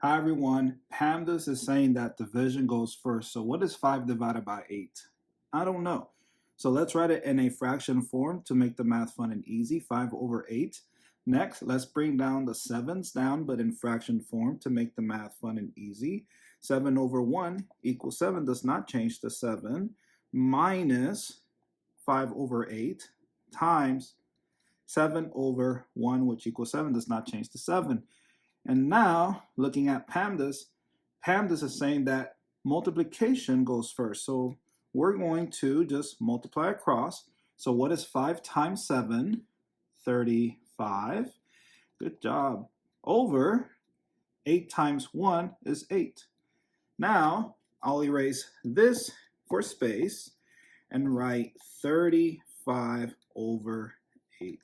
Hi everyone, PEMDAS is saying that division goes first. So what is 5 divided by 8? I don't know. So let's write it in a fraction form to make the math fun and easy, 5 over 8. Next, let's bring down the 7's down, but in fraction form to make the math fun and easy. 7 over 1 equals 7 does not change to 7, minus 5 over 8 times 7 over 1, which equals 7, does not change to 7. And now, looking at PEMDAS, PEMDAS is saying that multiplication goes first. So we're going to just multiply across. So what is 5 times 7? 35. Good job. Over 8 times 1 is 8. Now, I'll erase this for space and write 35 over 8.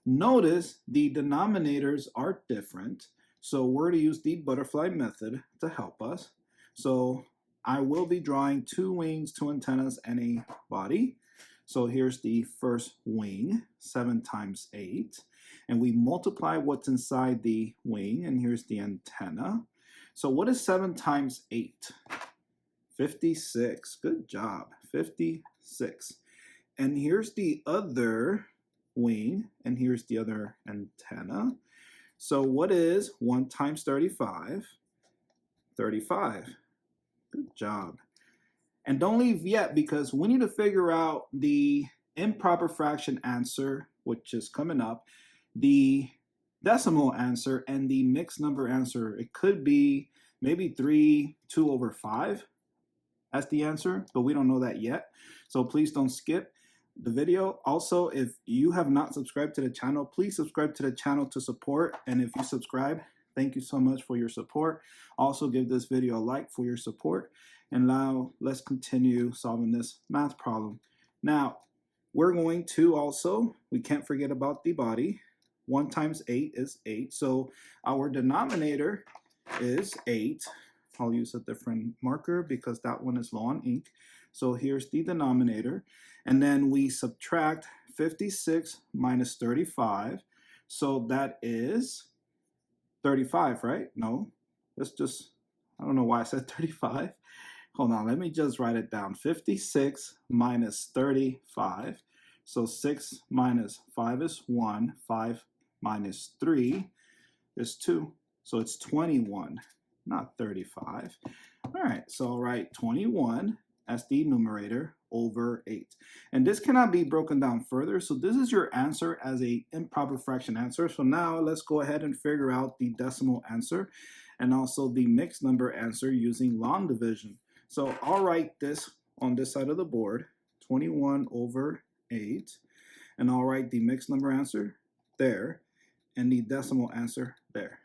Notice the denominators are different, so we're to use the butterfly method to help us. So I will be drawing 2 wings, 2 antennas, and a body. So here's the first wing, 7 times 8. And we multiply what's inside the wing, and here's the antenna. So what is 7 times 8? 56. Good job. 56. And here's the other wing, and here's the other antenna. So what is 1 times 35? 35. Good job. And don't leave yet, because we need to figure out the improper fraction answer, which is coming up, the decimal answer, and the mixed number answer. It could be maybe 2 over 5 as the answer, but we don't know that yet. So please don't skip the video. Also, if you have not subscribed to the channel, please subscribe to the channel to support. And if you subscribe, thank you so much for your support. Also, give this video a like for your support. And now let's continue solving this math problem. Now, we're going to also, we can't forget about the body. 1 times 8 is 8. So our denominator is 8. I'll use a different marker because that one is low on ink. So here's the denominator. And then we subtract 56 minus 35. So that is 35, right? No, let's just, I don't know why I said 35. Hold on, let me just write it down. 56 minus 35. So 6 minus 5 is 1. 5 minus 3 is 2. So it's 21, not 35. All right, so I'll write 21 as the numerator over 8. And this cannot be broken down further, so this is your answer as a improper fraction answer. So now let's go ahead and figure out the decimal answer and also the mixed number answer using long division. So I'll write this on this side of the board, 21 over 8, and I'll write the mixed number answer there and the decimal answer there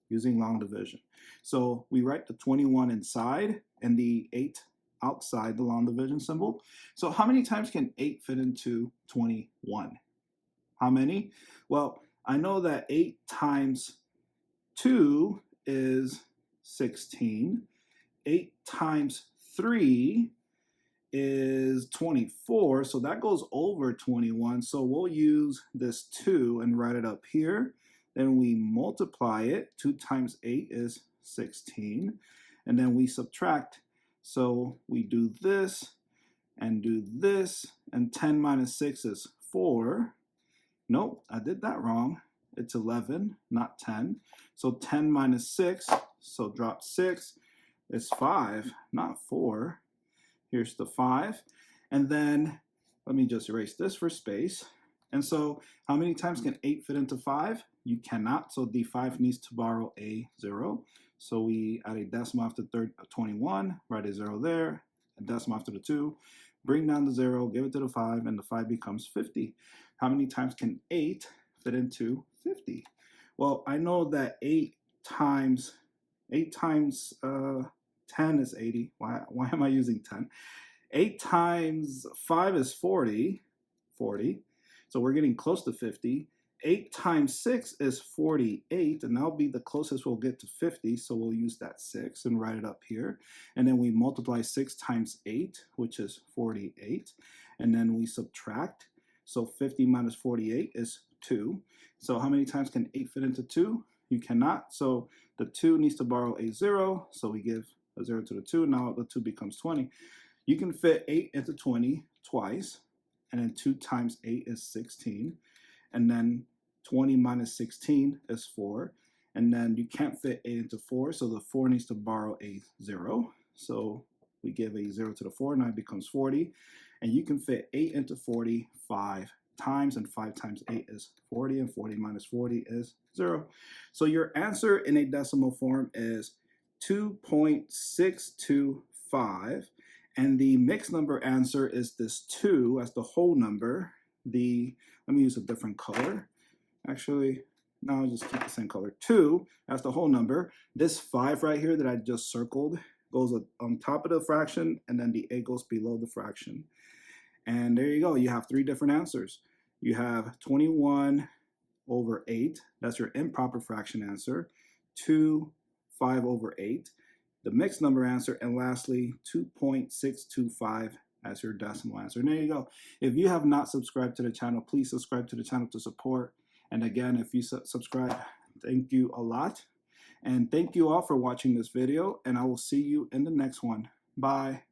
using long division. So we write the 21 inside and the 8 outside the long division symbol. So how many times can 8 fit into 21? How many? Well, I know that 8 times 2 is 16. 8 times 3 is 24, so that goes over 21. So we'll use this 2 and write it up here. Then we multiply it. 2 times 8 is 16. And then we subtract. So we do this and do this. And 10 minus 6 is 4. Nope, I did that wrong. It's 11, not 10. So 10 minus 6, so drop 6, is 5, not 4. Here's the 5. And then let me just erase this for space. And so how many times can 8 fit into 5? You cannot, so the 5 needs to borrow a 0. So we add a decimal after 21, write a 0 there, a decimal after the 2, bring down the 0, give it to the 5, and the 5 becomes 50. How many times can 8 fit into 50? Well, I know that 8 times 10 is 80. Why am I using 10? 8 times 5 is 40. So we're getting close to 50. 8 times 6 is 48, and that'll be the closest we'll get to 50, so we'll use that 6 and write it up here. And then we multiply 6 times 8, which is 48, and then we subtract. So 50 minus 48 is 2. So how many times can 8 fit into 2? You cannot, so The 2 needs to borrow a 0, so we give a 0 to the 2. Now the 2 becomes 20. You can fit 8 into 20 twice, and then 2 times 8 is 16. And then 20 minus 16 is 4. And then you can't fit 8 into 4, so the 4 needs to borrow a 0. So we give a 0 to the 4, now it becomes 40. And you can fit 8 into 40 5 times, and 5 times 8 is 40, and 40 minus 40 is 0. So your answer in a decimal form is 2.625, and the mixed number answer is this 2 as the whole number. Let me use a different color. Actually, no, I'll just keep the same color. 2 as the whole number. This 5 right here that I just circled goes on top of the fraction, and then the 8 goes below the fraction. And there you go. You have 3 different answers. You have 21 over 8. That's your improper fraction answer. 2, 5 over 8. The mixed number answer. And lastly, 2.625 as your decimal answer. And there you go. If you have not subscribed to the channel, please subscribe to the channel to support. And again, if you subscribe, thank you a lot. And thank you all for watching this video. And I will see you in the next one. Bye.